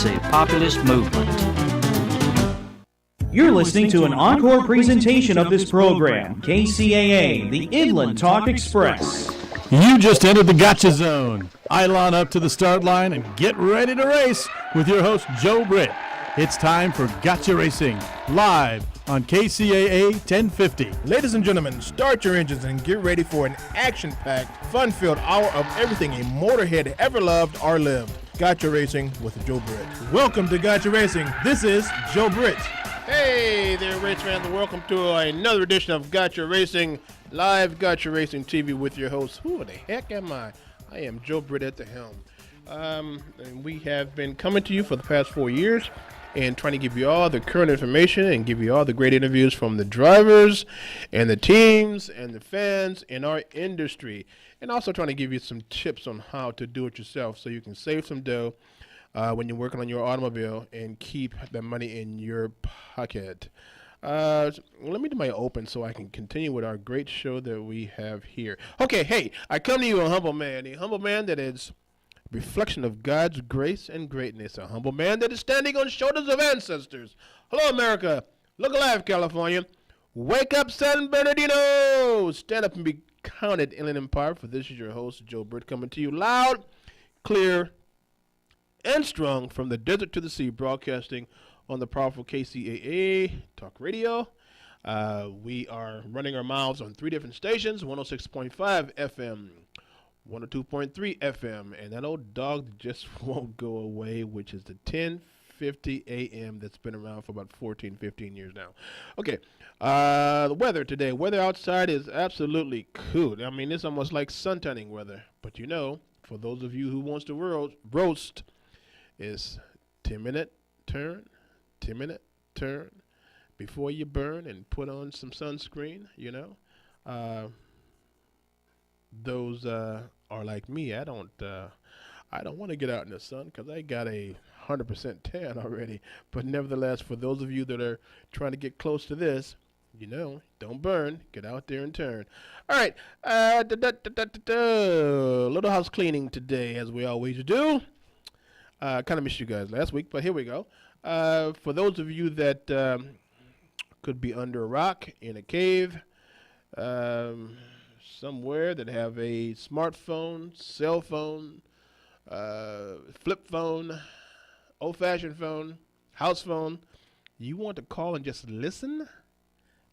progressive populist movement. You're listening to an encore presentation of this program, KCAA, the Inland Talk Express. You just entered the Gotcha Zone. I line up to the start line and get ready to race with your host, Joe Britt. It's time for Gotcha Racing, live on KCAA 1050. Ladies and gentlemen, start your engines and get ready for an action-packed, fun-filled hour of everything a motorhead ever loved or lived. Gotcha Racing with Joe Britt. Welcome to Gotcha Racing. This is Joe Britt. Hey there, race fans, and welcome to another edition of Gotcha Racing, live Gotcha Racing TV with your host. Who the heck am I? I am Joe Britt at the helm. And we have been coming to you for the past 4 years and trying to give you all the current information and give you all the great interviews from the drivers and the teams and the fans in our industry. And also trying to give you some tips on how to do it yourself so you can save some dough when you're working on your automobile and keep the money in your pocket. Let me do my open so I can continue with our great show that we have here. Okay, hey, I come to you a humble man that is a reflection of God's grace and greatness, a humble man that is standing on shoulders of ancestors. Hello, America. Look alive, California. Wake up, San Bernardino. Stand up and be counted, Inland Empire, for this is your host, Joe Britt, coming to you loud, clear, and strong from the desert to the sea, broadcasting on the powerful KCAA Talk Radio. We are running our mouths on 3 different stations, 106.5 FM, 102.3 FM, and that old dog that just won't go away, which is the 1050 AM that's been around for about 14, 15 years now. Okay, the weather today. Weather outside is absolutely cool. I mean, it's almost like sun-tanning weather. But you know, for those of you who wants to roast, is 10-minute turn, 10-minute turn before you burn and put on some sunscreen, you know. Those are like me. I don't want to get out in the sun because I got a 100% tan already. But nevertheless, for those of you that are trying to get close to this, you know, don't burn. Get out there and turn. All right. Little house cleaning today, as we always do. Kind of missed you guys last week, but here we go. For those of you that could be under a rock, in a cave, somewhere, that have a smartphone, cell phone, flip phone, old-fashioned phone, house phone, you want to call and just listen,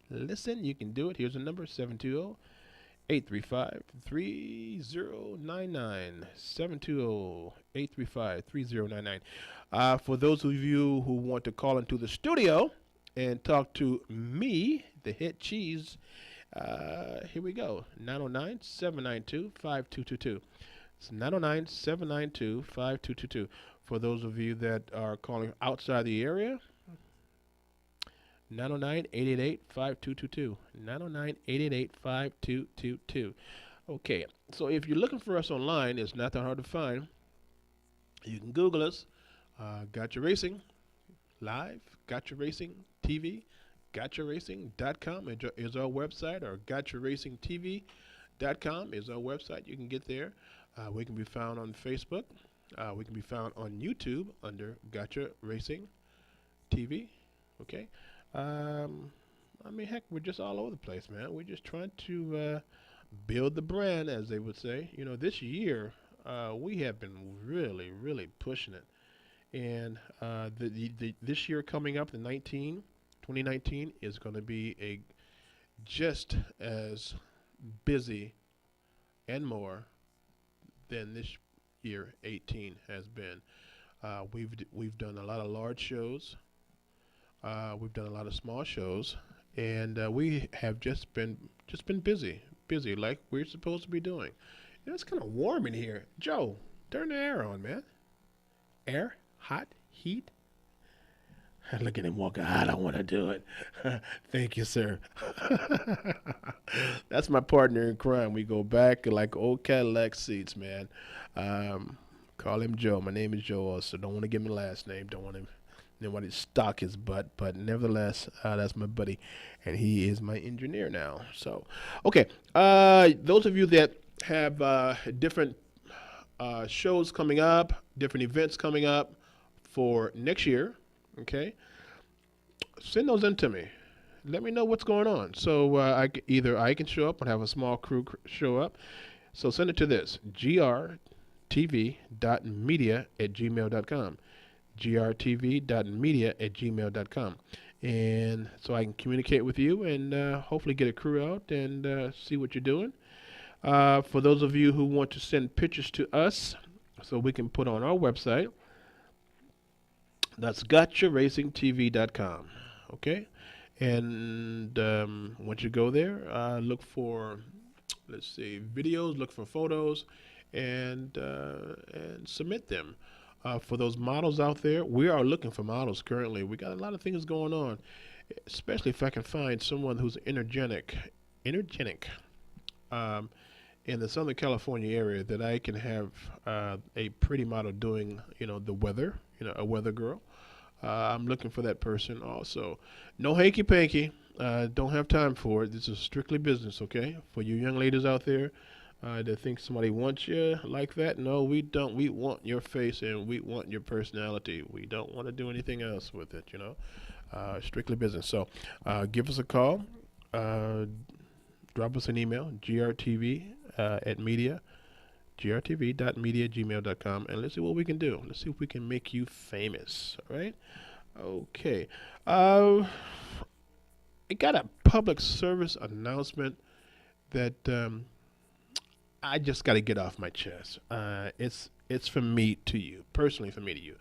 you can do it. Here's the number, 720-835-3099, 720-835-3099. For those of you who want to call into the studio and talk to me, the head cheese, here we go, 909-792-5222. It's 909-792-5222. For those of you that are calling outside the area, 909-888-5222. 909-888-5222. Okay, so if you're looking for us online, it's not that hard to find. You can Google us, Gotcha Racing Live, Gotcha Racing TV, GotchaRacing.com is our website, or GotchaRacingTV.com is our website. You can get there. We can be found on Facebook. We can be found on YouTube under Gotcha Racing TV. Okay. I mean, heck, we're just all over the place, man. We're just trying to build the brand, as they would say. You know, this year we have been really, really pushing it. And this year coming up, 2019 is going to be just as busy and more than this year 18 has been. We've done a lot of large shows. We've done a lot of small shows, and we have just been busy like we're supposed to be doing. You know, it's kind of warm in here. Joe, turn the air on, man. Air, hot, heat. Look at him walking. I don't want to do it. Thank you, sir. That's my partner in crime. We go back like old Cadillac seats, man. Call him Joe. My name is Joe also. Don't want to give him a last name. Don't want nobody to stalk his butt. But nevertheless, that's my buddy. And he is my engineer now. So, okay. Those of you that have different shows coming up, different events coming up, for next year, okay, send those in to me. Let me know what's going on. So either I can show up and have a small crew show up. So send it to this, grtv.media@gmail.com. grtv.media@gmail.com. And so I can communicate with you and hopefully get a crew out and see what you're doing. For those of you who want to send pictures to us so we can put on our website, that's gotcharacingtv.com. Okay? And once you go there, look for, let's see, videos, look for photos, and submit them. For those models out there, we are looking for models currently. We got a lot of things going on, especially if I can find someone who's energetic, in the Southern California area that I can have a pretty model doing, the weather, a weather girl. I'm looking for that person also. No hanky panky. Don't have time for it. This is strictly business, okay? For you young ladies out there that think somebody wants you like that, no, we don't. We want your face and we want your personality. We don't want to do anything else with it, strictly business. So give us a call. Drop us an email, grtv@media.gmail.com, and let's see what we can do. Let's see if we can make you famous, all right? Okay. I got a public service announcement that I just got to get off my chest. It's from me to you, personally from me to you.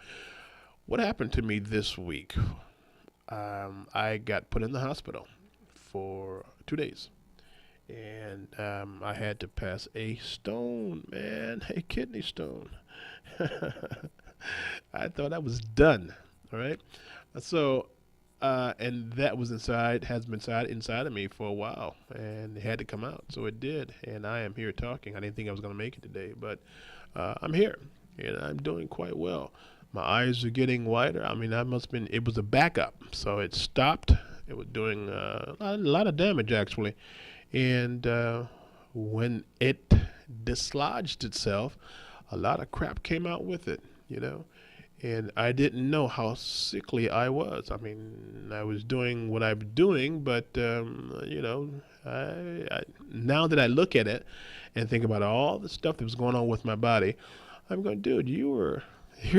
What happened to me this week? I got put in the hospital for 2 days. And I had to pass a stone, man, a kidney stone. I thought I was done, all right? So, and that was has been inside of me for a while, and it had to come out, so it did. And I am here talking. I didn't think I was going to make it today, but I'm here, and I'm doing quite well. My eyes are getting wider. I mean, it was a backup, so it stopped. It was doing a lot of damage, actually. And when it dislodged itself, a lot of crap came out with it, and I didn't know how sickly I was. I mean, I was doing what I was doing, but, I now that I look at it and think about all the stuff that was going on with my body, I'm going, dude, you're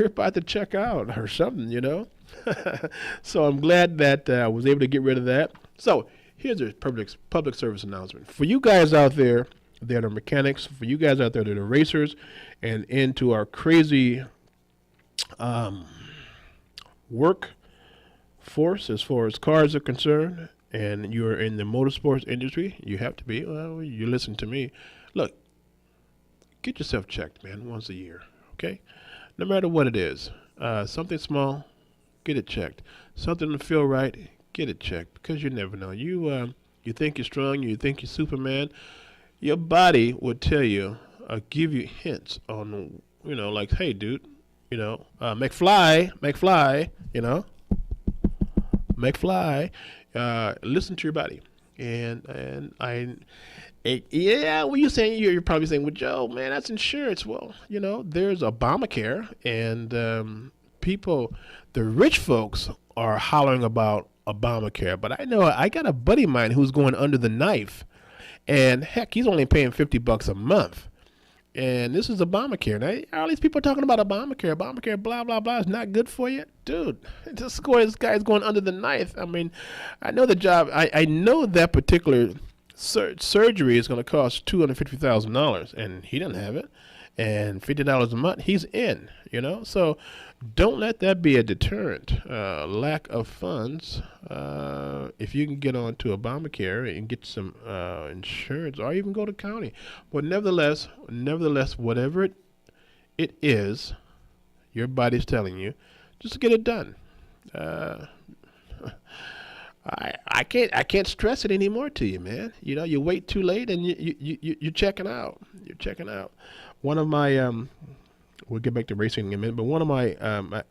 about to check out or something, So I'm glad that I was able to get rid of that. So here's a public service announcement. For you guys out there that are mechanics, for you guys out there that are racers and into our crazy workforce as far as cars are concerned, and you're in the motorsports industry, you have to be, well, you listen to me. Look, get yourself checked, man, once a year, okay? No matter what it is. Something small, get it checked. Something to feel right, get it checked, because you never know. You think you're strong, you think you're Superman. Your body will tell you, give you hints on, like, hey, dude, McFly, listen to your body. And when you're probably saying, well, Joe, man, that's insurance. Well, there's Obamacare, and the rich folks are hollering about Obamacare, but I know I got a buddy of mine who's going under the knife, and heck, he's only paying $50 a month. And this is Obamacare. Now, all these people are talking about Obamacare, blah, blah, blah. It's not good for you. Dude, this guy's going under the knife. I mean, I know the job. I know that particular surgery is going to cost $250,000, and he doesn't have it. And $50 a month, he's in, So don't let that be a deterrent. Lack of funds. If you can get on to Obamacare and get some insurance, or even go to county. But nevertheless, whatever it is, your body's telling you, just get it done. I can't stress it anymore to you, man. You wait too late and you're checking out. You're checking out. One of my we'll get back to racing in a minute, but one of my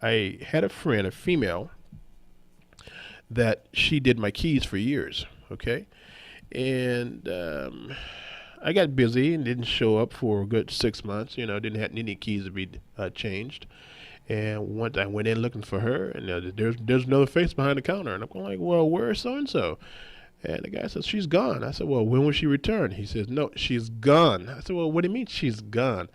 I had a friend, a female, that she did my keys for years. Okay, and I got busy and didn't show up for a good 6 months. Didn't have any keys to be changed. And once I went in looking for her, and there's another face behind the counter, and I'm going like, well, where's so and so? And the guy says, she's gone. I said, well, when will she return? He says, no, she's gone. I said, well, what do you mean she's gone?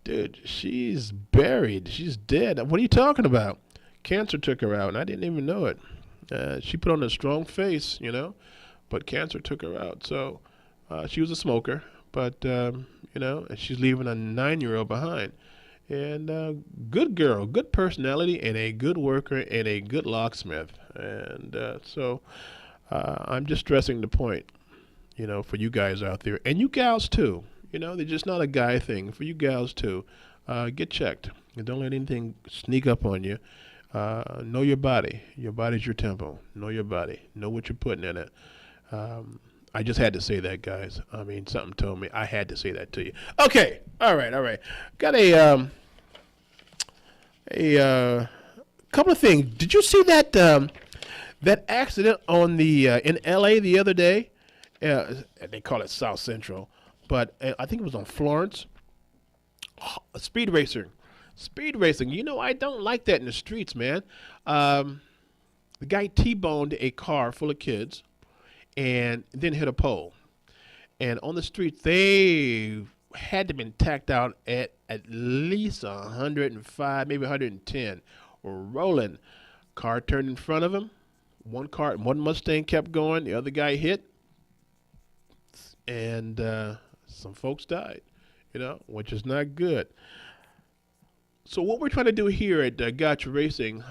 Dude, she's buried. She's dead. What are you talking about? Cancer took her out, and I didn't even know it. She put on a strong face, but cancer took her out. So she was a smoker, but, and she's leaving a 9-year-old behind. And good girl, good personality, and a good worker, and a good locksmith. And so I'm just stressing the point, for you guys out there, and you gals too. They're just not a guy thing. For you gals too, get checked. And don't let anything sneak up on you. Know your body. Your body's your temple. Know your body. Know what you're putting in it. I just had to say that, guys. I mean, something told me I had to say that to you. Okay. All right. Got a couple of things. Did you see that that accident on the in L.A. the other day? They call it South Central, but I think it was on Florence. Speed racing. I don't like that in the streets, man. The guy T-boned a car full of kids and then hit a pole. And on the street, they had to been tacked out at least 105, maybe 110, rolling. Car turned in front of him. One Mustang kept going. The other guy hit, and some folks died, which is not good. So what we're trying to do here at Gotcha Racing,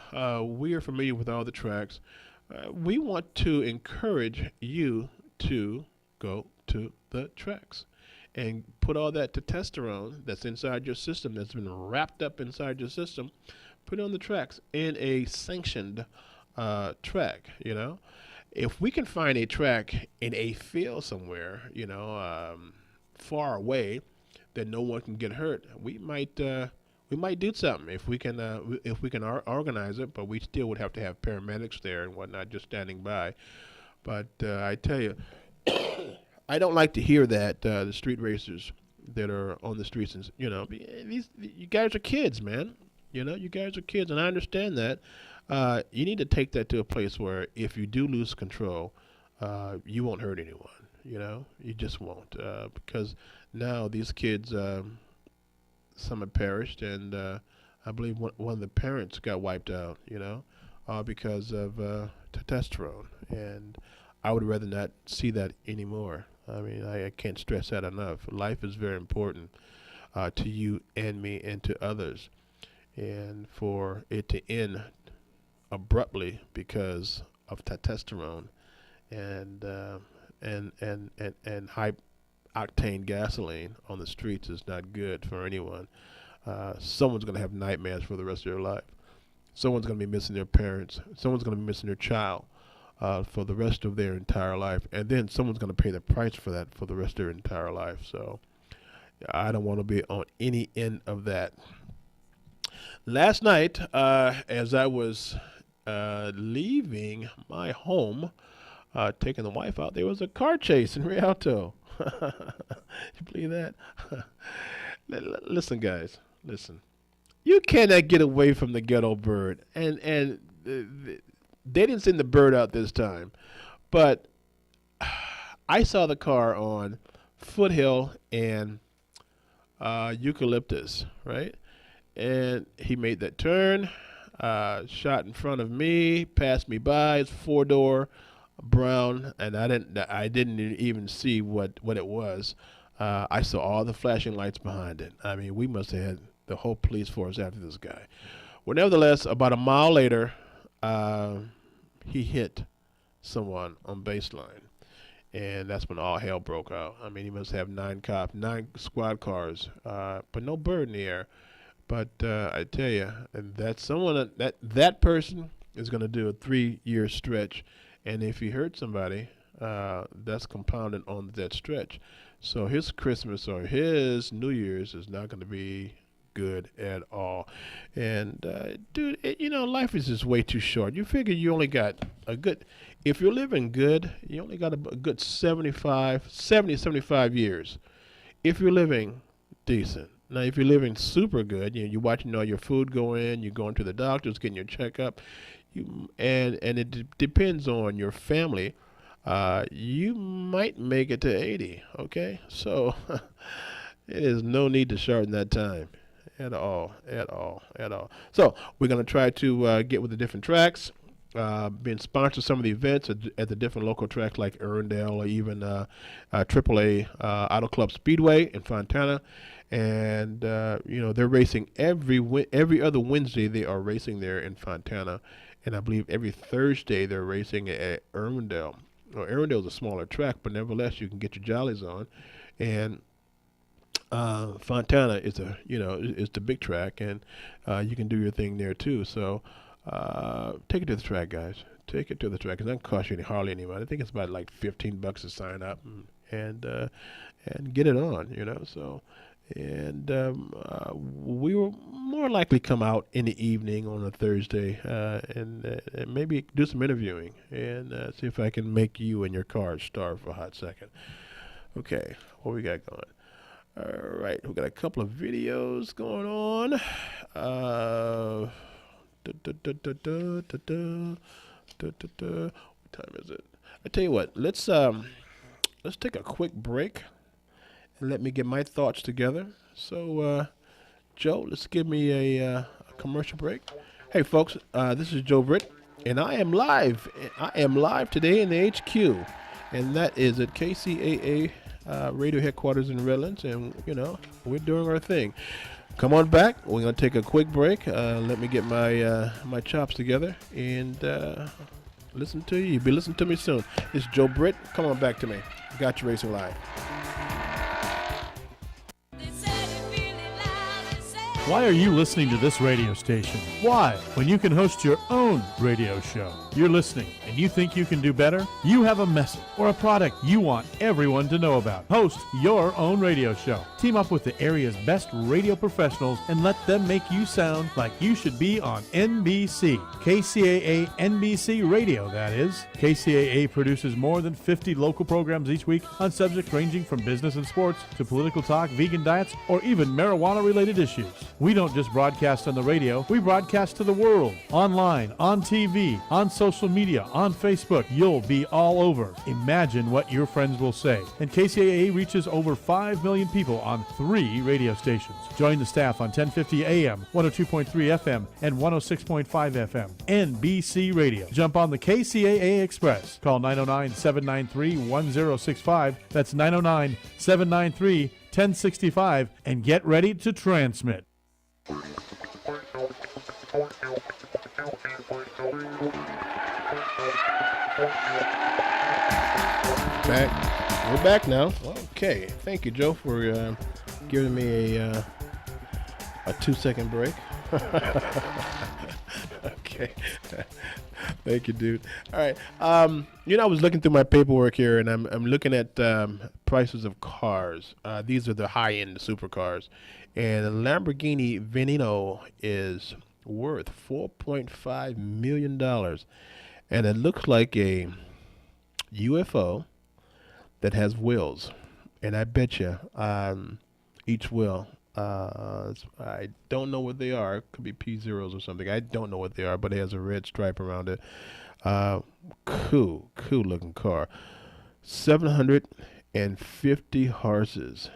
we are familiar with all the tracks. We want to encourage you to go to the tracks and put all that testosterone that's inside your system, that's been wrapped up inside your system, put it on the tracks in a sanctioned track, If we can find a track in a field somewhere, far away that no one can get hurt, we might do something if we can organize it, but we still would have to have paramedics there and whatnot just standing by. But I tell you, I don't like to hear that the street racers that are on the streets, and you guys are kids, man. You guys are kids, and I understand that. You need to take that to a place where if you do lose control, you won't hurt anyone. You just won't, because now these kids. Some have perished, and I believe one of the parents got wiped out, because of testosterone. And I would rather not see that anymore. I mean, I can't stress that enough. Life is very important to you and me and to others. And for it to end abruptly because of testosterone and high octane gasoline on the streets is not good for anyone. Someone's going to have nightmares for the rest of their life. Someone's going to be missing their parents. Someone's going to be missing their child for the rest of their entire life. And then someone's going to pay the price for that for the rest of their entire life. So I don't want to be on any end of that. Last night, as I was leaving my home, taking the wife out, there was a car chase in Rialto. You believe that? Listen, guys, listen. You cannot get away from the ghetto bird, and they didn't send the bird out this time, but I saw the car on Foothill and Eucalyptus, right? And he made that turn, shot in front of me, passed me by. It's 4-door. Brown, and I didn't even see what it was. I saw all the flashing lights behind it. I mean, we must have had the whole police force after this guy. Well, nevertheless, about a mile later, he hit someone on baseline, and that's when all hell broke out. I mean, he must have 9 squad cars, but no bird in the air. But I tell you, that's someone that person is going to do a 3-year stretch. And if he hurt somebody, that's compounded on that stretch. So his Christmas or his New Year's is not going to be good at all. And, dude, life is just way too short. You figure you only got if you're living good, you only got a good 75 years. If you're living decent. Now, if you're living super good, you're watching all your food go in, you're going to the doctors, getting your checkup, and it depends on your family. You might make it to 80. Okay, so it is no need to shorten that time at all, at all, at all. So we're gonna try to get with the different tracks. Being sponsored some of the events at the different local tracks like Erindale or even AAA Auto Club Speedway in Fontana, and they're racing every other Wednesday. They are racing there in Fontana, and I believe every Thursday they're racing at Erindale. Well, Erindale's a smaller track, but nevertheless you can get your jollies on, and Fontana is is the big track, and you can do your thing there too. So take it to the track, guys. Take it to the track. It doesn't cost you hardly any money. I think it's about like $15 to sign up and get it on. So. And we will more likely come out in the evening on a Thursday and maybe do some interviewing and see if I can make you and your car starve for a hot second. Okay, what we got going? All right, we got a couple of videos going on. What time is it? I tell you what, let's take a quick break. Let me get my thoughts together. So, Joe, let's give me a commercial break. Hey, folks, this is Joe Britt, and I am live. I am live today in the HQ, and that is at KCAA radio headquarters in Redlands, and, we're doing our thing. Come on back. We're going to take a quick break. Let me get my chops together, and listen to you. You'll be listening to me soon. This is Joe Britt. Come on back to me. Got you racing live. Why are you listening to this radio station? Why? When you can host your own radio show. You're listening and you think you can do better? You have a message or a product you want everyone to know about. Host your own radio show. Team up with the area's best radio professionals and let them make you sound like you should be on NBC. KCAA NBC Radio, that is. KCAA produces more than 50 local programs each week on subjects ranging from business and sports to political talk, vegan diets, or even marijuana-related issues. We don't just broadcast on the radio, we broadcast to the world. Online, on TV, on social media, on Facebook. You'll be all over. Imagine what your friends will say. And KCAA reaches over 5 million people on 3 radio stations. Join the staff on 1050 AM, 102.3 FM, and 106.5 FM. NBC Radio. Jump on the KCAA Express. Call 909-793-1065. That's 909-793-1065 and get ready to transmit. Back. We're back now. Okay. Thank you, Joe, for giving me a 2-second break. Okay. Thank you, dude. All right. I was looking through my paperwork here, and I'm looking at prices of cars. These are the high-end supercars. And a Lamborghini Veneno is worth $4.5 million. And it looks like a UFO that has wheels. And I bet you each wheel, I don't know what they are. It could be P0s or something. I don't know what they are, but it has a red stripe around it. Cool looking car. 750 horses.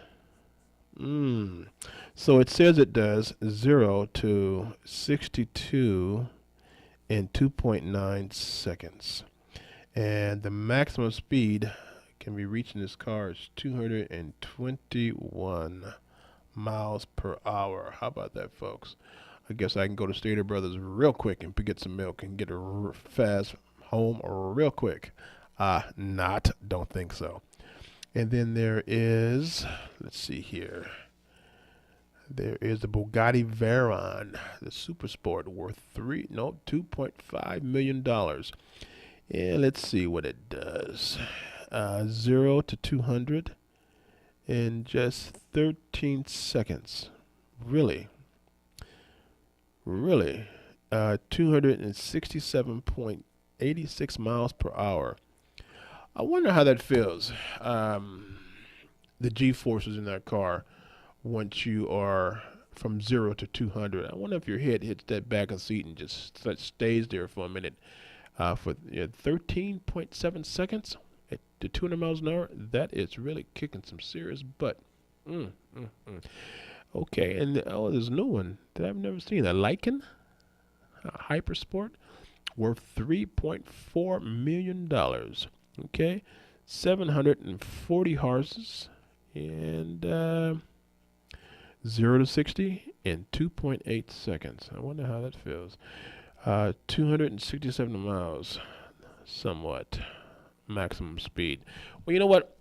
So it says it does 0 to 62 in 2.9 seconds. And the maximum speed can be reached in this car is 221 miles per hour. How about that, folks? I guess I can go to Stater Brothers real quick and get some milk and get fast home real quick. Don't think so. And then there is, let's see here. There is the Bugatti Veyron, the Super Sport, worth $2.5 million. And let's see what it does. 0 to 200 in just 13 seconds. Really? 267.86 miles per hour. I wonder how that feels. The G-forces in that car once you are from 0 to 200. I wonder if your head hits that back of the seat and just stays there for a minute for 13.7 seconds at the 200 miles an hour. That is really kicking some serious butt. Okay, and there's a new one that I've never seen. A Lycan Hypersport worth $3.4 million. Okay, 740 horses and 0 to 60 in 2.8 seconds. I wonder how that feels. 267 miles, somewhat maximum speed. Well, you know what?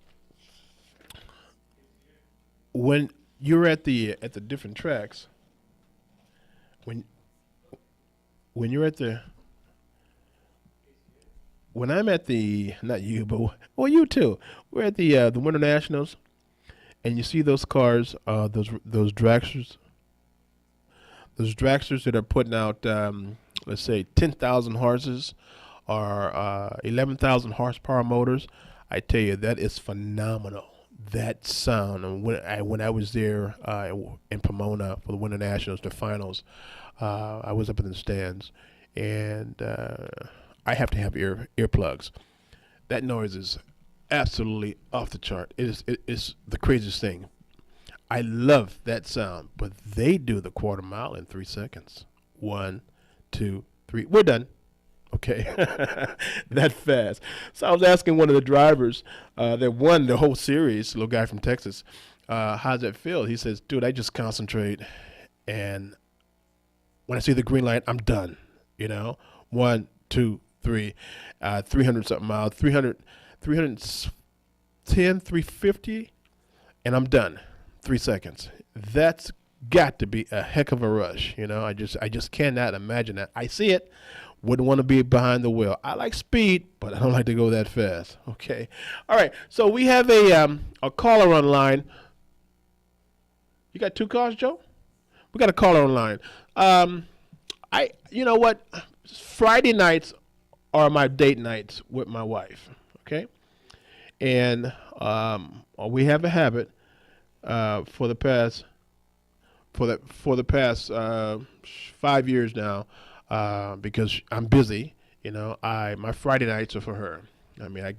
When you're at the different tracks, when I'm at the, not you, but well, you too. We're at the Winter Nationals, and you see those cars, those dragsters that are putting out, let's say 10,000 horses or 11,000 horsepower motors. I tell you, that is phenomenal. That sound. And when I was there in Pomona for the Winter Nationals, the finals, I was up in the stands, and I have to have earplugs. That noise is absolutely off the chart. It's the craziest thing. I love that sound, but they do the quarter mile in 3 seconds. 1, 2, 3. We're done. Okay, that fast. So I was asking one of the drivers that won the whole series, little guy from Texas, how's that feel? He says, dude, I just concentrate, and when I see the green light, I'm done. 1, 2, 3, 300 something miles, 310, 350, and I'm done. 3 seconds. That's got to be a heck of a rush. I just cannot imagine that. I see it. Wouldn't want to be behind the wheel. I like speed, but I don't like to go that fast. Okay. All right. So we have a caller online. You got 2 calls, Joe? We got a caller online. You know what? Friday nights are my date nights with my wife. Okay. And we have a habit for the past 5 years now. Because I'm busy, my Friday nights are for her. I mean, I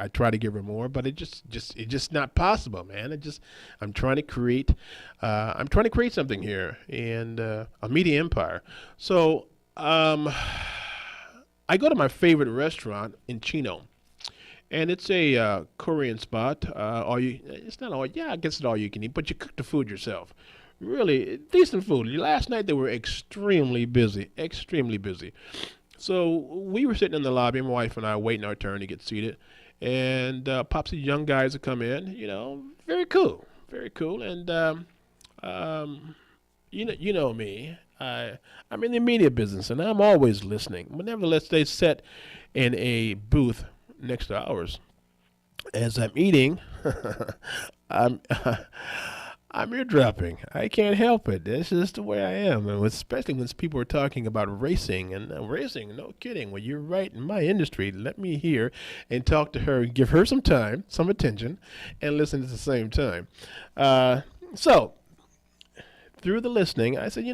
try to give her more, but it's just not possible, man. I'm trying to create something here and a media empire. So, I go to my favorite restaurant in Chino, and it's a Korean spot. It's not all, I guess it's all you can eat, but you cook the food yourself. Really decent food. Last night they were extremely busy. So we were sitting in the lobby, my wife and I, waiting our turn to get seated, and pops these young guys that come in. Very cool. And you know me. I'm in the media business, and I'm always listening. But nevertheless, they sat in a booth next to ours. As I'm eating, I'm eardropping. I can't help it. This is the way I am. And especially when people are talking about racing. And racing, no kidding. Well, you're right. In my industry, let me hear and talk to her, give her some time, some attention, and listen at the same time. So, through the listening, I said,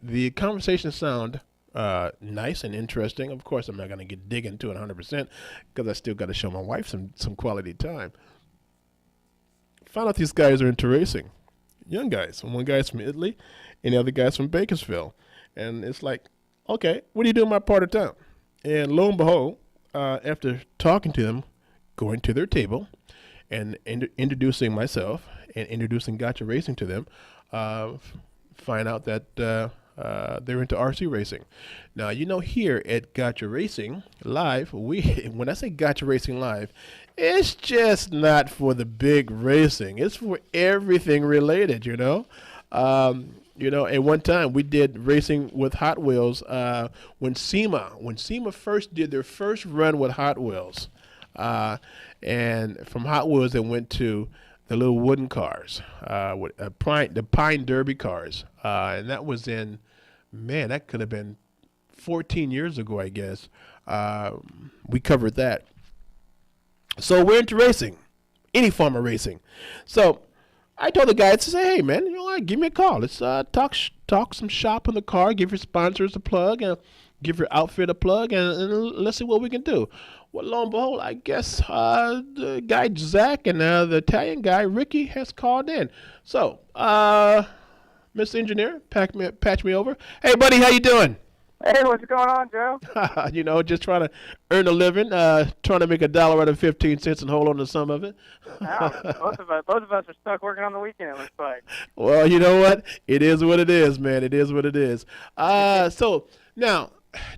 the conversation sound nice and interesting. Of course, I'm not going to dig into it 100% because I still got to show my wife some quality time. Found out these guys are into racing. Young guys. One guy's from Italy and the other guy's from Bakersfield. And it's like, okay, what do you do in my part of town? And lo and behold, after talking to them, going to their table and introducing myself and introducing Gotcha Racing to them, find out that they're into RC racing. Now, here at Gotcha Racing Live, when I say Gotcha Racing Live, it's just not for the big racing. It's for everything related, At one time we did racing with Hot Wheels when SEMA first did their first run with Hot Wheels. And from Hot Wheels, they went to the little wooden cars, with the Pine Derby cars. And that was that could have been 14 years ago, I guess. We covered that. So we're into racing, any form of racing. So I told the guy to say, hey, man, you know what? Give me a call. Let's talk some shop in the car, give your sponsors a plug, and give your outfit a plug, and let's see what we can do. Well, lo and behold, I guess the guy Zach and the Italian guy Ricky has called in. So, Mr. Engineer, patch me over. Hey, buddy, how you doing? Hey, what's going on, Joe? Just trying to earn a living, trying to make $1 out of 15 cents and hold on to some of it. Yeah, both of us are stuck working on the weekend, it looks like. Well, you know what? It is what it is, man. It is what it is. So now,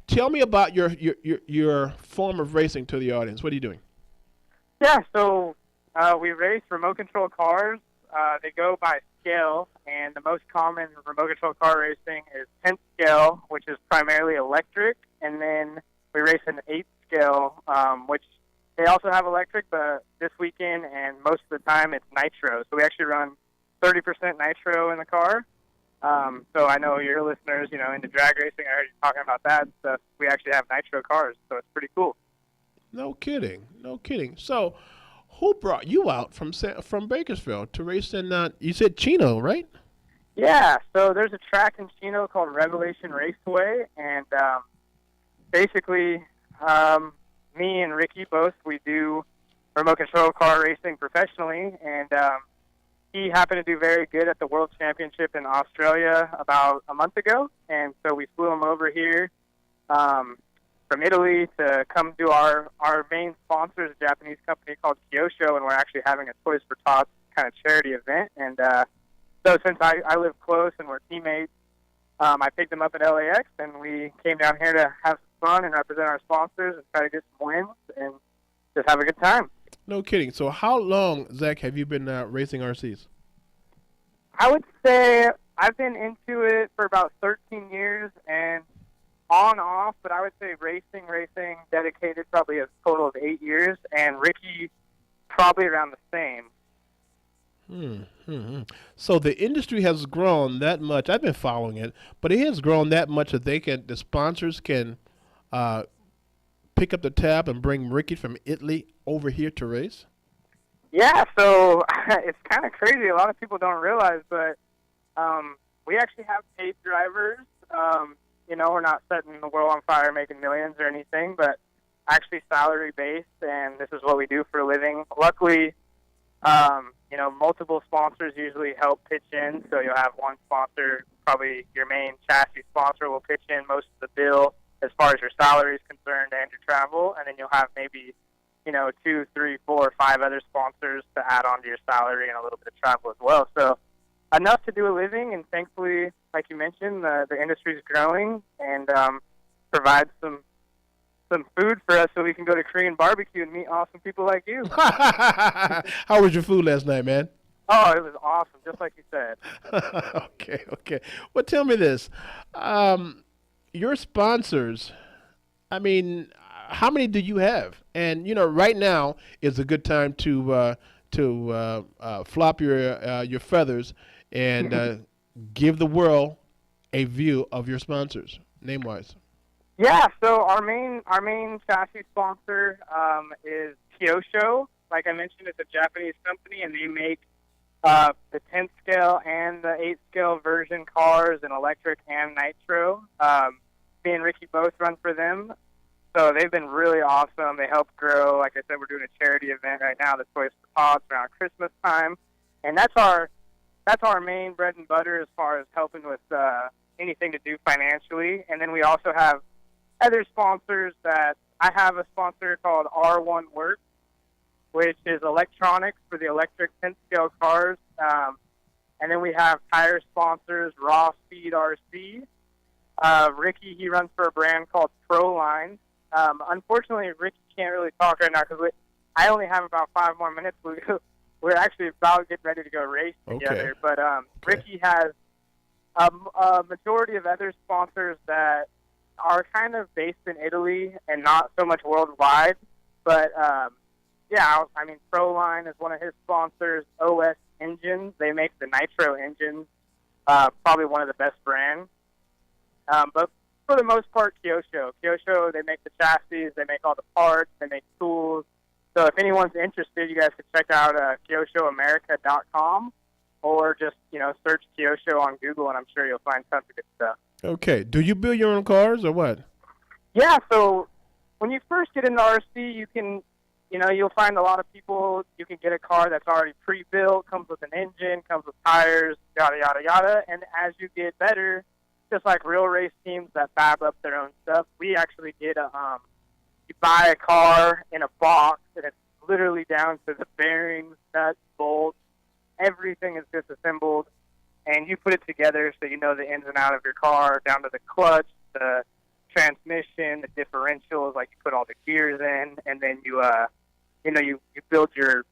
tell me about your form of racing to the audience. What are you doing? Yeah, so we race remote control cars. They go by scale, and the most common remote control car racing is 10th scale, which is primarily electric, and then we race an 8th scale, which they also have electric, but this weekend and most of the time it's nitro. So we actually run 30% nitro in the car. So I know your listeners, into drag racing, I heard you talking about that stuff. We actually have nitro cars, so it's pretty cool. No kidding. So, who brought you out from Bakersfield to race in? You said Chino, right? Yeah. So there's a track in Chino called Revelation Raceway, and basically, me and Ricky we do remote control car racing professionally, and he happened to do very good at the World Championship in Australia about a month ago, and so we flew him over here from Italy to come do our main sponsor is a Japanese company called Kyosho, and we're actually having a Toys for Tots kind of charity event. And so since I live close and we're teammates, I picked him up at LAX, and we came down here to have some fun and represent our sponsors and try to get some wins and just have a good time. No kidding. So how long, Zach, have you been racing RCs? I would say I've been into it for about 13 years, and on off, but I would say racing, dedicated probably a total of 8 years, and Ricky probably around the same. So the industry has grown that much. I've been following it, but it has grown that much that the sponsors can pick up the tab and bring Ricky from Italy over here to race? Yeah, so it's kind of crazy. A lot of people don't realize, but we actually have paid drivers. We're not setting the world on fire, making millions or anything, but actually salary-based, and this is what we do for a living. Luckily, multiple sponsors usually help pitch in, so you'll have one sponsor, probably your main chassis sponsor, will pitch in most of the bill as far as your salary is concerned and your travel, and then you'll have maybe 2, 3, 4, 5 other sponsors to add on to your salary and a little bit of travel as well. So enough to do a living, and thankfully, like you mentioned, the industry is growing and provides some food for us so we can go to Korean barbecue and meet awesome people like you. How was your food last night, man? Oh, it was awesome, just like you said. Okay. Well, tell me this. Your sponsors, how many do you have? And, right now is a good time to flop your feathers and give the world a view of your sponsors, name-wise. Yeah, so our main chassis sponsor is Kyosho. Like I mentioned, it's a Japanese company, and they make the 10th scale and the 8th scale version cars in electric and nitro. Me and Ricky both run for them. So they've been really awesome. They help grow. Like I said, we're doing a charity event right now, the Toys for Tots, around Christmas time. And that's our main bread and butter as far as helping with anything to do financially. And then we also have other sponsors that I have a sponsor called R1 Works, which is electronics for the electric 10th scale cars. And then we have tire sponsors, Raw Speed RC. Ricky, he runs for a brand called Proline. Unfortunately, Ricky can't really talk right now because I only have about 5 more minutes. We're actually about getting ready to go race together. But Ricky has a majority of other sponsors that are kind of based in Italy and not so much worldwide. But, Proline is one of his sponsors. OS Engines, they make the nitro engines, probably one of the best brands. But for the most part, Kyosho, they make the chassis, they make all the parts, they make tools. So if anyone's interested, you guys can check out KyoshoAmerica.com. or just, search Kyosho on Google, and I'm sure you'll find tons of good stuff. Okay. Do you build your own cars or what? Yeah, so when you first get into RC, you can, you'll find a lot of people, you can get a car that's already pre-built, comes with an engine, comes with tires, yada, yada, yada. And as you get better, just like real race teams that fab up their own stuff, we actually get you buy a car in a box, and it's literally down to the bearings, nuts, bolts, everything is disassembled, and you put it together so you know the ins and outs of your car, down to the clutch, the transmission, the differentials, like you put all the gears in, and then you build your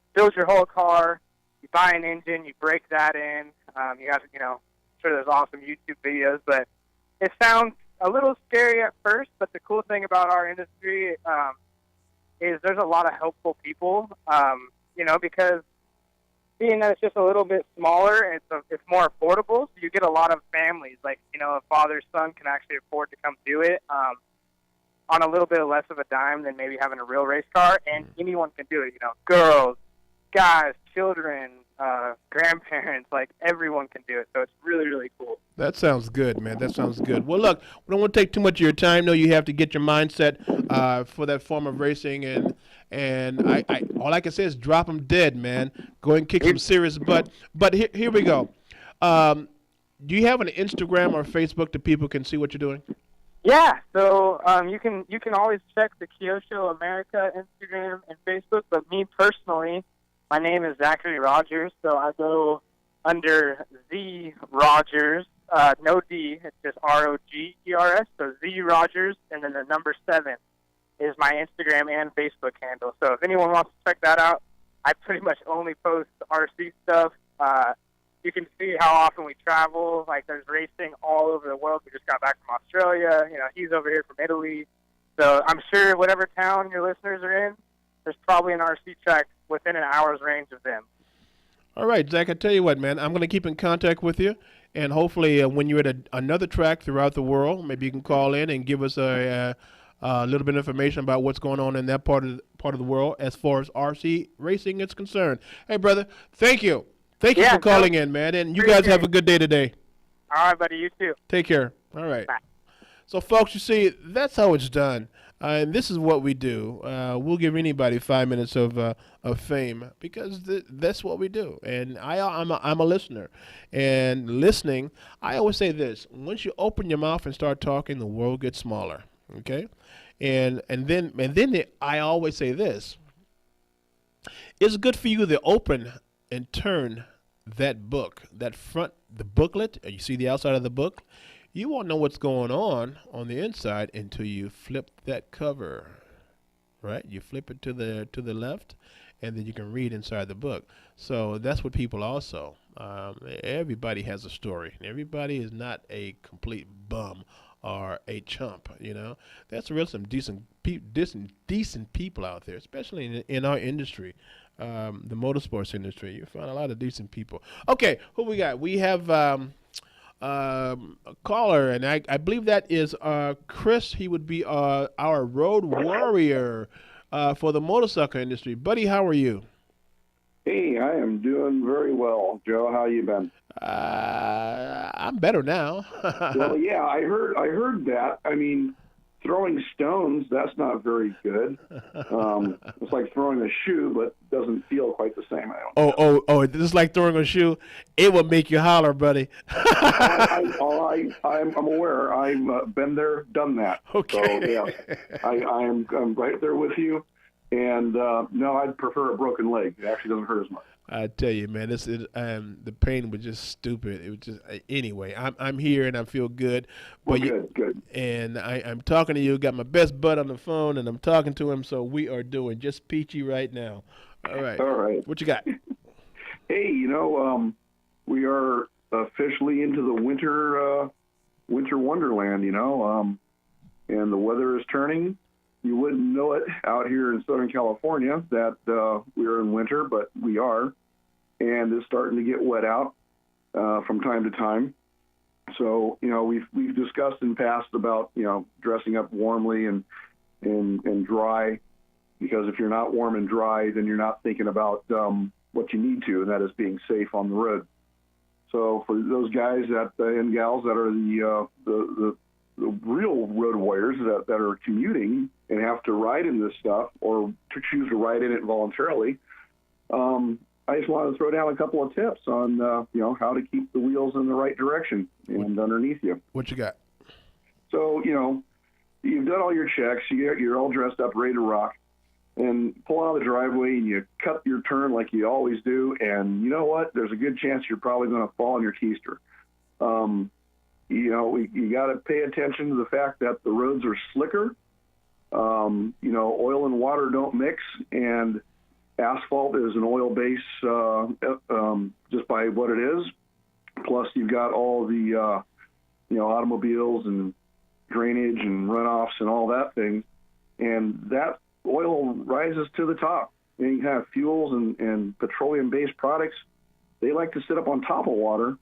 whole car. You buy an engine, you break that in. You got sure there's awesome YouTube videos, but it sounds a little scary at first. But the cool thing about our industry is there's a lot of helpful people. Because being that it's just a little bit smaller, it's more affordable. So you get a lot of families, like, a father's son can actually afford to come do it on a little bit less of a dime than maybe having a real race car. And anyone can do it, girls, guys, children, grandparents, like everyone can do it. So it's really, really cool. That sounds good, man. That sounds good. Well, look, we don't want to take too much of your time. No, you have to get your mindset for that form of racing, and I all I can say is drop them dead, man. Go and kick some serious butt. But here we go. Do you have an Instagram or Facebook that people can see what you're doing? Yeah, so you can always check the Kyosho America Instagram and Facebook. But me personally, my name is Zachary Rogers, so I go under Z Rogers. No D, it's just ROGERS. So Z Rogers, and then the number 7 is my Instagram and Facebook handle. So if anyone wants to check that out, I pretty much only post RC stuff. You can see how often we travel. Like, there's racing all over the world. We just got back from Australia. He's over here from Italy. So I'm sure whatever town your listeners are in, there's probably an RC track within an hour's range of them. All right, Zach, I tell you what, man, I'm going to keep in contact with you. And hopefully when you're at another track throughout the world, maybe you can call in and give us a little bit of information about what's going on in that part of the world as far as RC racing is concerned. Hey, brother, thank you. Thank you for calling in, man. And you guys have a good day today. All right, buddy. You too. Take care. All right. Bye. So, folks, you see, that's how it's done. And this is what we do. We'll give anybody 5 minutes of fame because that's what we do. And I'm a listener. And listening, I always say this. Once you open your mouth and start talking, the world gets smaller. Okay? And then I always say this. It's good for you to open and turn that book, the booklet, you see the outside of the book, you won't know what's going on the inside until you flip that cover, right? You flip it to the left, and then you can read inside the book. So that's what people also. Everybody has a story. Everybody is not a complete bum or a chump, That's some decent people out there, especially in our industry. The motorsports industry, you find a lot of decent people. Okay, who we got? We have a caller, and I believe that is Chris. He would be our road warrior for the motorcycle industry. Buddy, how are you? Hey, I am doing very well. Joe, how you been? I'm better now. Well, yeah, I heard that. I mean, throwing stones, that's not very good. It's like throwing a shoe, but doesn't feel quite the same. I don't Oh, this is like throwing a shoe. It would make you holler, buddy. I'm aware. I've been there, done that. Okay. So, yeah, I'm right there with you. And, no, I'd prefer a broken leg. It actually doesn't hurt as much. I tell you, man, the pain was just stupid. It was just anyway. I'm here and I feel good. But good. And I'm talking to you. Got my best bud on the phone, and I'm talking to him. So we are doing just peachy right now. All right. What you got? Hey, we are officially into the winter wonderland. And the weather is turning. You wouldn't know it out here in Southern California that we're in winter, but we are. And it's starting to get wet out from time to time. So, we've discussed in past about, dressing up warmly and dry, because if you're not warm and dry, then you're not thinking about what you need to, and that is being safe on the road. So for those guys and gals that are the real road warriors that are commuting and have to ride in this stuff or to choose to ride in it voluntarily, I just wanted to throw down a couple of tips on how to keep the wheels in the right direction and underneath you. What you got? So you've done all your checks. You're all dressed up, ready to rock, and pull out of the driveway and you cut your turn like you always do. And you know what? There's a good chance you're probably going to fall on your keister. You got to pay attention to the fact that the roads are slicker. Oil and water don't mix, and asphalt is an oil base just by what it is. Plus, you've got all the automobiles and drainage and runoffs and all that thing, and that oil rises to the top. Any kind of fuels and petroleum-based products, they like to sit up on top of water,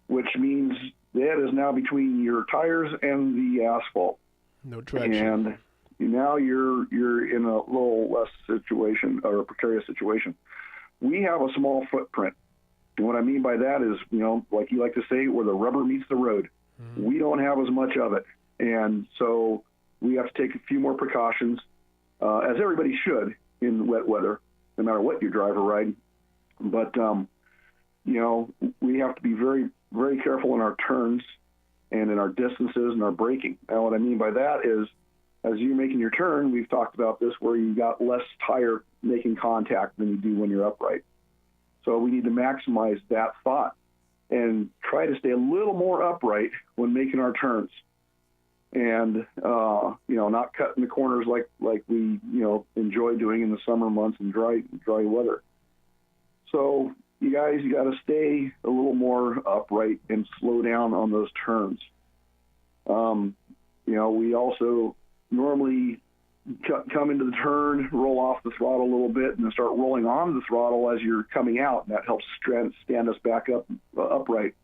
which means that is now between your tires and the asphalt. No traction. And now you're in a little less situation or a precarious situation. We have a small footprint. And what I mean by that is, like you like to say, where the rubber meets the road. Mm-hmm. We don't have as much of it. And so we have to take a few more precautions, as everybody should in wet weather, no matter what you drive or ride. But, we have to be very, very careful in our turns and in our distances and our braking. Now, what I mean by that is, as you're making your turn, we've talked about this, where you got less tire making contact than you do when you're upright. So we need to maximize that thought and try to stay a little more upright when making our turns, and not cutting the corners like we enjoy doing in the summer months and dry weather. So you guys, you got to stay a little more upright and slow down on those turns. We also normally come into the turn, roll off the throttle a little bit, and then start rolling on the throttle as you're coming out, and that helps stand us back upright.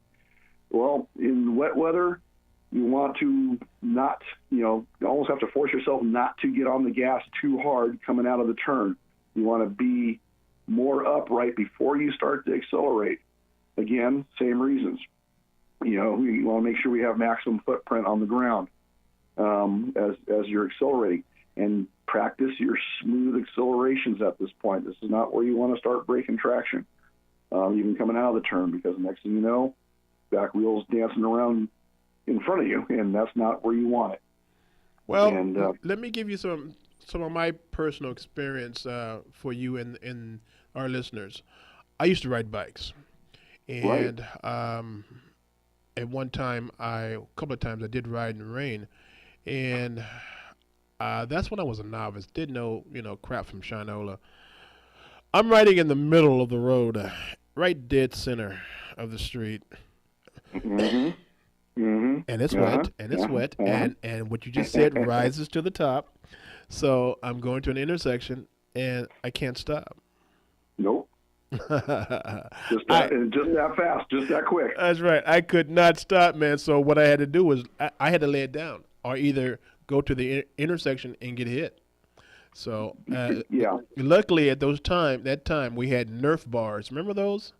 Well, in wet weather, you want to not, you almost have to force yourself not to get on the gas too hard coming out of the turn. You want to be more upright before you start to accelerate. Again, same reasons. We want to make sure we have maximum footprint on the ground as you're accelerating, and practice your smooth accelerations at this point. This is not where you want to start breaking traction, even coming out of the turn, because next thing you know, back wheel's dancing around in front of you, and that's not where you want it. Well, let me give you some of my personal experience for you and our listeners. I used to ride bikes, and at one time, a couple of times, I did ride in the rain, and that's when I was a novice. Didn't know, crap from Shinola. I'm riding in the middle of the road, right dead center of the street. Mm-hmm. Mm-hmm. And it's wet, and it's wet, and what you just said rises to the top. So I'm going to an intersection, and I can't stop. Nope. just that fast, just that quick. That's right. I could not stop, man. So what I had to do was I had to lay it down, or either go to the intersection and get hit. So luckily at that time we had Nerf bars. Remember those?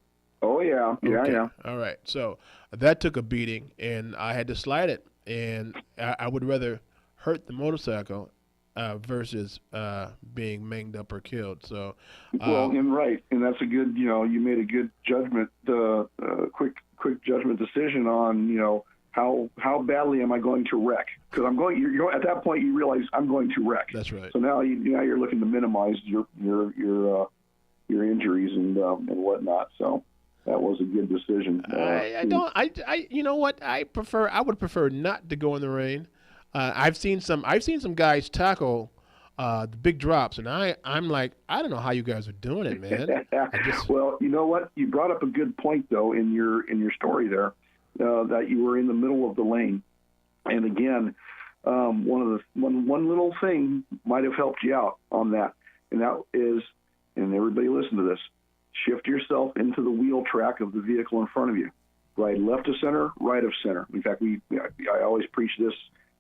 Oh yeah, okay. Yeah. All right. So that took a beating, and I had to slide it. And I would rather hurt the motorcycle versus being manged up or killed. So, and that's a good. You made a good judgment, quick judgment decision on how badly am I going to wreck? Because you're at that point you realize I'm going to wreck. That's right. So now you're looking to minimize your injuries and whatnot. So that was a good decision. You know what? I would prefer not to go in the rain. I've seen some guys tackle the big drops, and I'm like, I don't know how you guys are doing it, man. Well, you know what? You brought up a good point though in your story there, that you were in the middle of the lane, and again, one little thing might have helped you out on that, and that is, and everybody listen to this: shift yourself into the wheel track of the vehicle in front of you, right, left of center, right of center. In fact, I always preach this.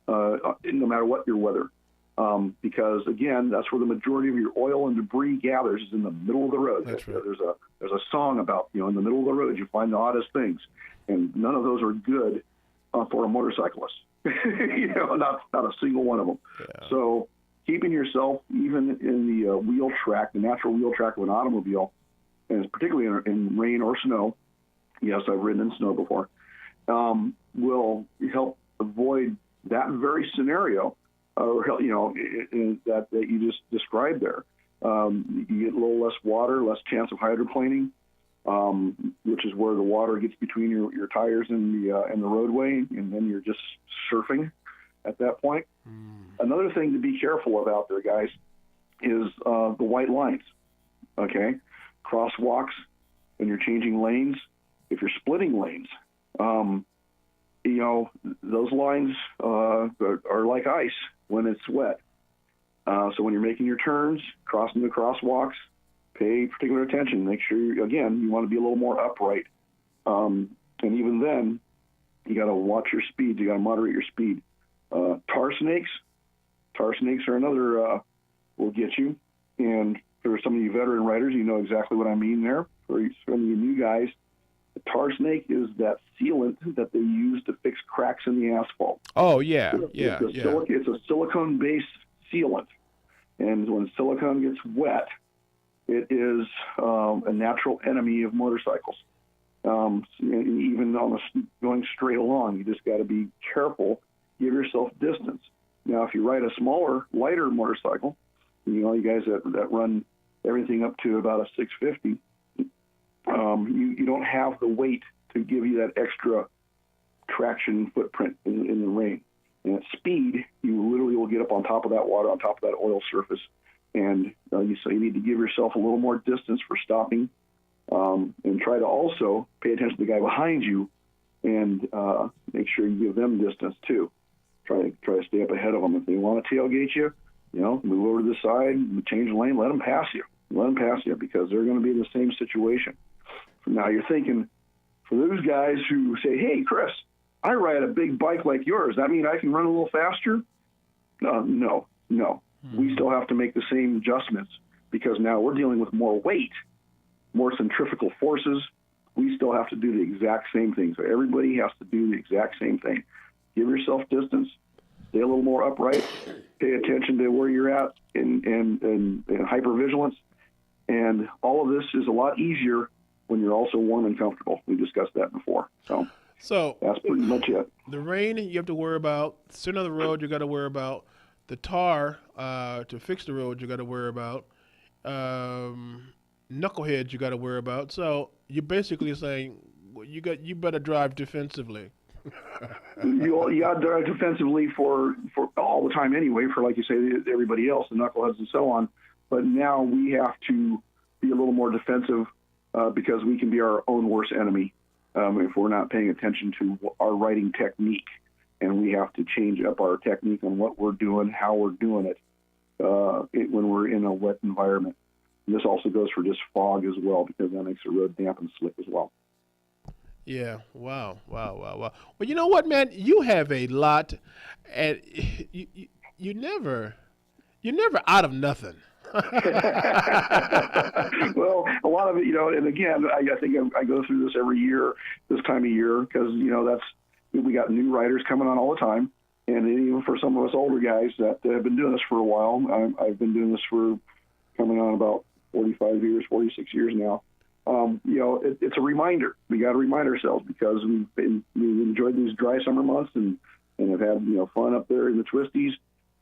No matter what your weather, because again, that's where the majority of your oil and debris gathers, is in the middle of the road. That's right. There's a song about, in the middle of the road, you find the oddest things. And none of those are good for a motorcyclist. Not a single one of them. Yeah. So keeping yourself, even in the wheel track, the natural wheel track of an automobile, and particularly in rain or snow, yes, I've ridden in snow before, will help avoid that very scenario, that you just described there. You get a little less water, less chance of hydroplaning, which is where the water gets between your tires and the roadway, and then you're just surfing at that point. Another thing to be careful of out there, guys, is the white lines. Okay, crosswalks when you're changing lanes. If you're splitting lanes, those lines are like ice when it's wet. So when you're making your turns, crossing the crosswalks, pay particular attention. Make sure, you want to be a little more upright. And even then, you got to watch your speed. You got to moderate your speed. Tar snakes are another will get you. And for some of you veteran riders, you know exactly what I mean there. For some of you new guys, the tar snake is that sealant that they use to fix cracks in the asphalt. Oh, yeah, It's a silicone-based sealant. And when silicone gets wet, it is a natural enemy of motorcycles. And even going straight along, you just got to be careful. Give yourself distance. Now, if you ride a smaller, lighter motorcycle, you guys that run everything up to about a 650, you don't have the weight to give you that extra traction footprint in the rain. And at speed, you literally will get up on top of that water, on top of that oil surface. And so you need to give yourself a little more distance for stopping, and try to also pay attention to the guy behind you and make sure you give them distance too. Try to stay up ahead of them. If they want to tailgate you, move over to the side, change the lane, let them pass you. Because they're going to be in the same situation. Now you're thinking, for those guys who say, hey, Chris, I ride a big bike like yours. That mean I can run a little faster? No. We still have to make the same adjustments because now we're dealing with more weight, more centrifugal forces. We still have to do the exact same thing. So everybody has to do the exact same thing. Give yourself distance, stay a little more upright, pay attention to where you're at in hypervigilance. And all of this is a lot easier when you're also warm and comfortable. We discussed that before. So that's pretty much it. The rain you have to worry about. Center of the road you got to worry about. The tar to fix the road you got to worry about. Knuckleheads you got to worry about. So you're basically saying you better drive defensively. You got to drive defensively for all the time anyway. For like you say, everybody else, the knuckleheads and so on. But now we have to be a little more defensive because we can be our own worst enemy if we're not paying attention to our riding technique. And we have to change up our technique on what we're doing, how we're doing it when we're in a wet environment. And this also goes for just fog as well because that makes the road damp and slick as well. Yeah. Wow. Well, you know what, man? You have a lot, and you're never out of nothing. Well, a lot of it, and again, I think I go through this every year, this time of year, because, we got new riders coming on all the time. And even for some of us older guys that have been doing this for a while, I've been doing this for coming on about 46 years now. It's a reminder. We got to remind ourselves because we've enjoyed these dry summer months and have had, fun up there in the twisties.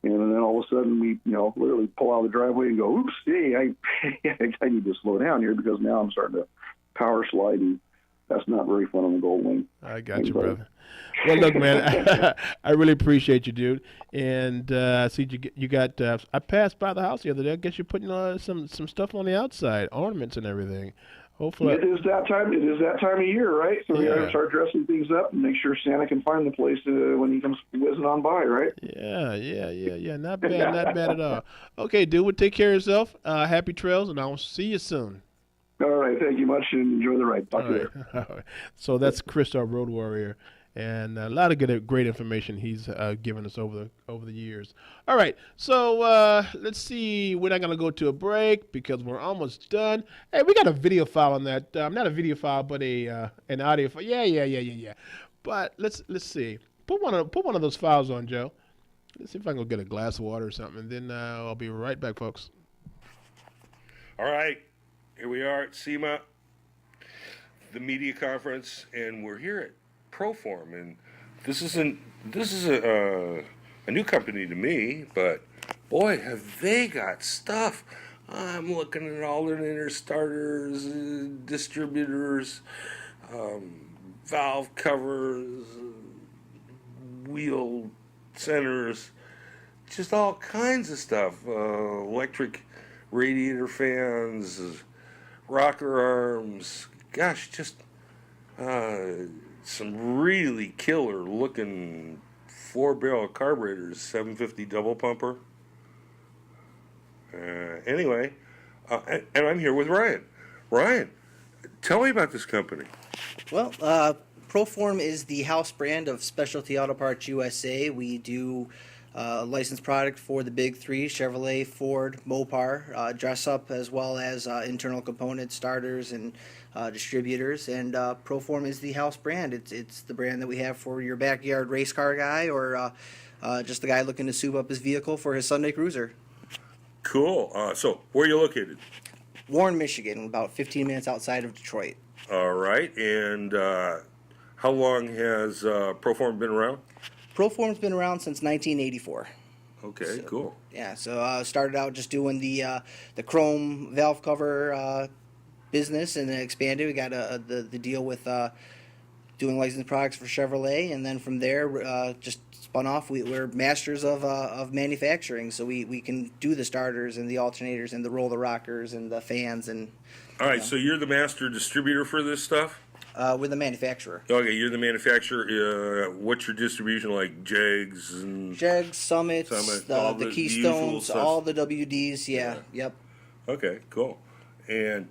And then all of a sudden we, literally pull out of the driveway and go, oops, hey, I need to slow down here because now I'm starting to power slide, and that's not very fun on the Gold Wing. I got you, brother. Well, look, man, I really appreciate you, dude. And I see you got. I passed by the house the other day. I guess you're putting some stuff on the outside, ornaments and everything. Hopefully, it is that time. It is that time of year, right? So we got to start dressing things up and make sure Santa can find the place when he comes whizzing on by, right? Yeah. Not bad at all. Okay, dude. Well, take care of yourself. Happy trails, and I'll see you soon. All right. Thank you much, and enjoy the ride. Talk to you later. All right. So that's Chris, our road warrior. and a lot of great information he's given us over the years. All right, so let's see. We're not going to go to a break because we're almost done. Hey, we got a video file on that. Not a video file, but an audio file. Yeah. But let's see. Put one of those files on, Joe. Let's see if I can go get a glass of water or something, and then I'll be right back, folks. All right, here we are at SEMA, the media conference, and we're here at Proform, and this is a new company to me, but boy, have they got stuff. I'm looking at alternator starters, distributors, valve covers, wheel centers, just all kinds of stuff. Electric radiator fans, rocker arms, gosh, just some really killer looking 4-barrel carburetors, 750 double pumper. Anyway, and I'm here with Ryan. Ryan, tell me about this company. Well, Proform is the house brand of Specialty Auto Parts USA. We do licensed product for the big three: Chevrolet, Ford, Mopar, dress up, as well as internal components, starters, and distributors. And Proform is the house brand. It's the brand that we have for your backyard race car guy, or just the guy looking to soup up his vehicle for his Sunday cruiser. Cool. So, where are you located? Warren, Michigan, about 15 minutes outside of Detroit. All right. And how long has Proform been around? Proform's been around since 1984. Okay, cool. Yeah, so started out just doing the chrome valve cover business, and then expanded. We got the deal with doing licensed products for Chevrolet, and then from there just spun off. We're masters of manufacturing, so we can do the starters and the alternators and the roller rockers and the fans. And all right, so you're the master distributor for this stuff? We're the manufacturer. Okay, you're the manufacturer. What's your distribution like? Jegs and Summits, the Keystones, all the WDs. Yeah. Yep. Okay, cool. And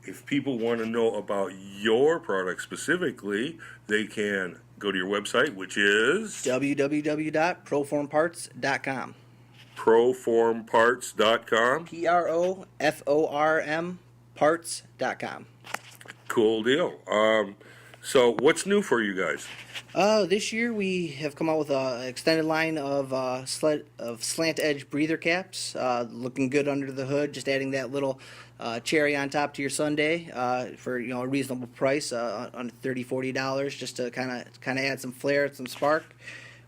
if people want to know about your product specifically, they can go to your website, which is www.proformparts.com. Proformparts.com. PROFORM parts.com. Cool deal. So what's new for you guys? This year we have come out with an extended line of slant edge breather caps, looking good under the hood. Just adding that little cherry on top to your Sunday for a reasonable price, under $30-$40, just to kind of add some flair, some spark.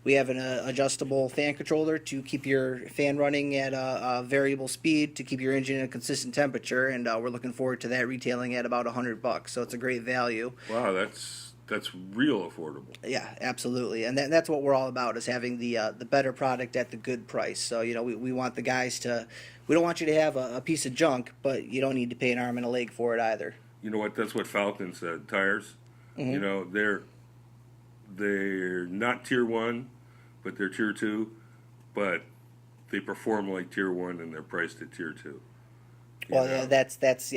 We have an adjustable fan controller to keep your fan running at a variable speed to keep your engine at a consistent temperature, and we're looking forward to that retailing at about $100. So it's a great value. Wow, that's real affordable. Yeah, absolutely, and that's what we're all about, is having the better product at the good price. So we want the guys to. We don't want you to have a piece of junk, but you don't need to pay an arm and a leg for it either. You know what? That's what Falcon said. Tires. Mm-hmm. They're not tier 1, but they're tier 2, but they perform like tier 1 and they're priced at tier 2. Yeah, that's us. That's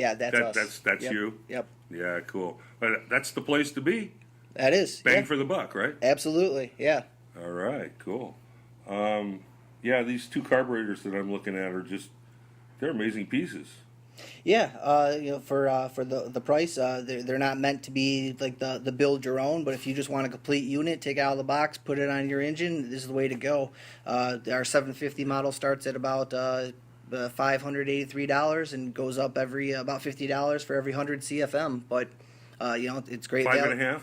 Yep. you. Yep. Yeah, cool. But that's the place to be. That is Bang for the buck, right? Absolutely. Yeah. All right, cool. Yeah, these two carburetors that I'm looking at they're amazing pieces. Yeah, for the price, they're not meant to be like the build your own, but if you just want a complete unit, take it out of the box, put it on your engine, this is the way to go. Our 750 model starts at about $583 and goes up every about $50 for every 100 CFM, but it's great. 5.5?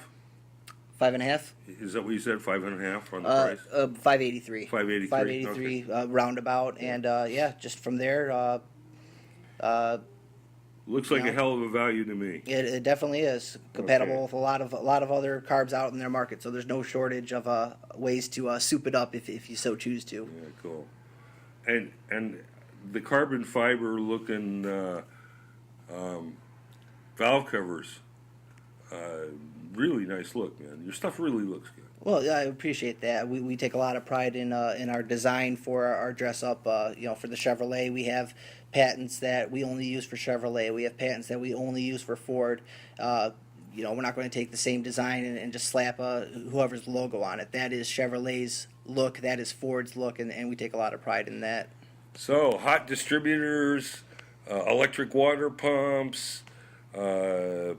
5.5? Is that what you said? 5.5 on the price? 583. 583. 583 okay. Roundabout, and just from there. Looks like a hell of a value to me. It definitely is compatible with a lot of other carbs out in their market. So there's no shortage of ways to soup it up if you so choose to. Yeah, cool. And the carbon fiber looking valve covers, really nice look, man. Your stuff really looks good. Well, I appreciate that. We take a lot of pride in our design for our dress up. For the Chevrolet, we have patents that we only use for Chevrolet. We have patents that we only use for Ford. we're not going to take the same design and just slap whoever's logo on it. That is Chevrolet's look. That is Ford's look, and we take a lot of pride in that. So, hot distributors, electric water pumps,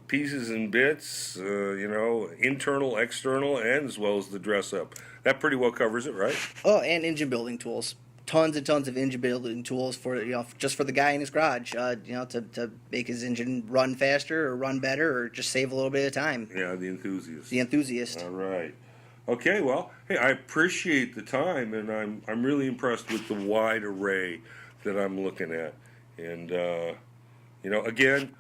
pieces and bits, internal, external, and as well as the dress up. That pretty well covers it, right? Oh, and engine building tools. Tons and tons of engine building tools for just for the guy in his garage, to make his engine run faster or run better or just save a little bit of time. Yeah, the enthusiast. The enthusiast. All right. Okay, well, hey, I appreciate the time, and I'm really impressed with the wide array that I'm looking at. And again,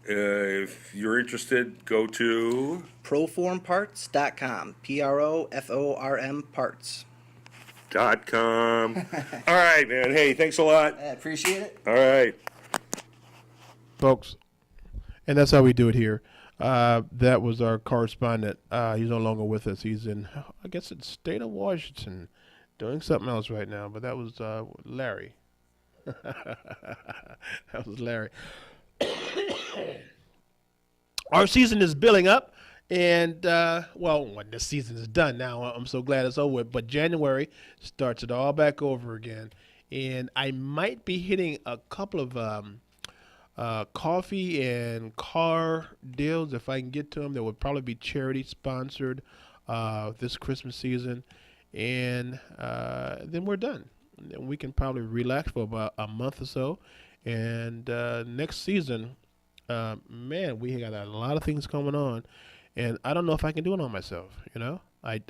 if you're interested, go to Proformparts.com. PROFORM parts.com. All right, man. Hey, thanks a lot. I appreciate it. All right. Folks, and that's how we do it here. That was our correspondent. He's no longer with us. He's in, I guess, it's state of Washington, doing something else right now. But that was Larry. That was Larry. Our season is building up, and when the season is done now, I'm so glad it's over. But January starts it all back over again, and I might be hitting a couple of coffee and car deals if I can get to them. That would probably be charity sponsored this Christmas season, and then we're done. And we can probably relax for about a month or so, and next season, we got a lot of things coming on, and I don't know if I can do it on myself. I know I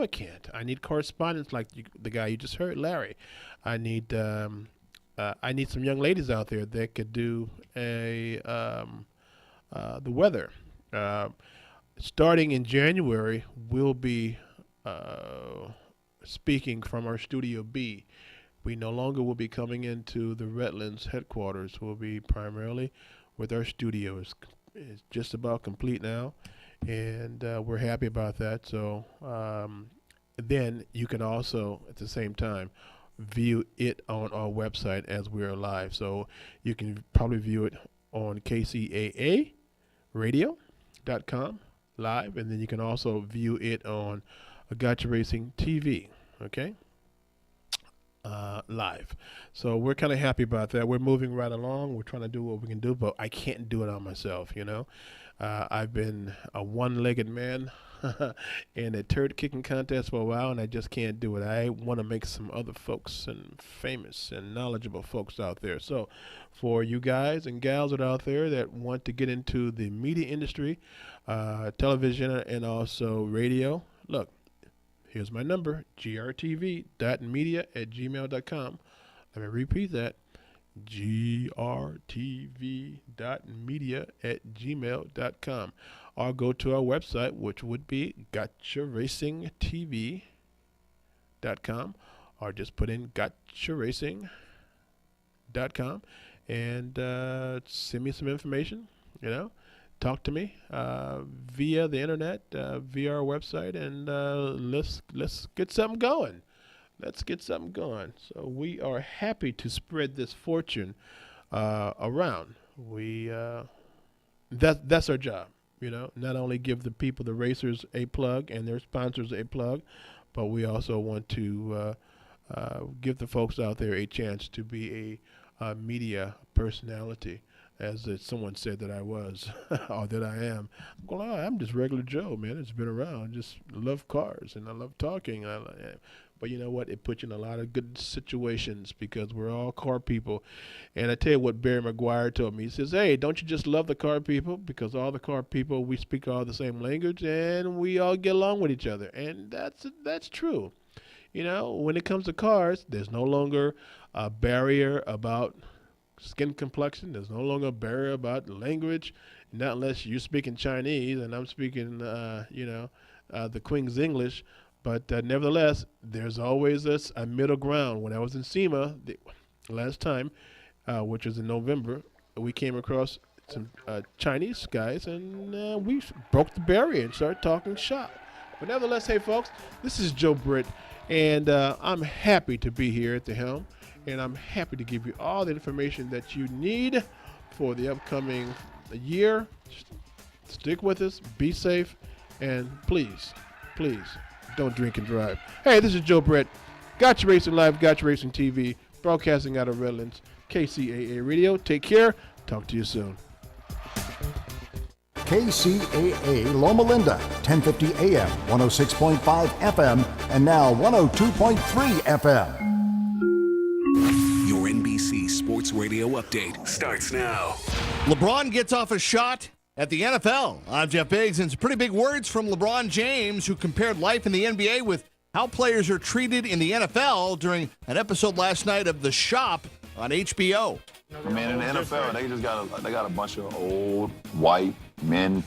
can't. I need correspondents like the guy you just heard, Larry. I need some young ladies out there that could do the weather. Starting in January, we'll be speaking from our Studio B. We no longer will be coming into the Redlands headquarters. We'll be primarily with our studio. It's just about complete now, and we're happy about that. So then you can also, at the same time, view it on our website as we're live. So you can probably view it on KCAA radio.com live, and then you can also view it on Gotcha Racing TV, okay? Live. So we're kind of happy about that. We're moving right along. We're trying to do what we can do, but I can't do it on myself, I've been a one-legged man in a turd kicking contest for a while, and I just can't do it. I want to make some other folks and famous and knowledgeable folks out there. So for you guys and gals that are out there that want to get into the media industry, television and also radio, look, here's my number, grtv.media@gmail.com. Let me repeat that, grtv.media@gmail.com. Or go to our website, which would be gotcharacingtv.com, or just put in gotcharacing.com and send me some information, talk to me via the internet, via our website, and let's get something going. Let's get something going. So we are happy to spread this fortune around. That's our job. Not only give the people, the racers, a plug and their sponsors a plug, but we also want to give the folks out there a chance to be a media personality, as someone said that I was, or that I am. Well, I'm just regular Joe, man. It's been around. Just love cars, and I love talking. But you know what? It puts you in a lot of good situations because we're all car people. And I tell you what Barry McGuire told me. He says, hey, don't you just love the car people? Because all the car people, we speak all the same language, and we all get along with each other. And that's true. When it comes to cars, there's no longer a barrier about skin complexion. There's no longer a barrier about language, not unless you're speaking Chinese and I'm speaking, the Queen's English. But nevertheless, there's always a middle ground. When I was in SEMA last time, which was in November, we came across some Chinese guys, and we broke the barrier and started talking shop. But nevertheless, hey, folks, this is Joe Britt, and I'm happy to be here at the helm, and I'm happy to give you all the information that you need for the upcoming year. Stick with us. Be safe. And please, don't drink and drive. Hey, this is Joe Brett. Gotcha Racing Live, Gotcha Racing TV, broadcasting out of Redlands, KCAA Radio. Take care. Talk to you soon. KCAA Loma Linda, 1050 AM, 106.5 FM, and now 102.3 FM. Your NBC Sports Radio update starts now. LeBron gets off a shot at the NFL. I'm Jeff Biggs, and some pretty big words from LeBron James, who compared life in the NBA with how players are treated in the NFL during an episode last night of The Shop on HBO. I mean, in the NFL, they got a bunch of old white men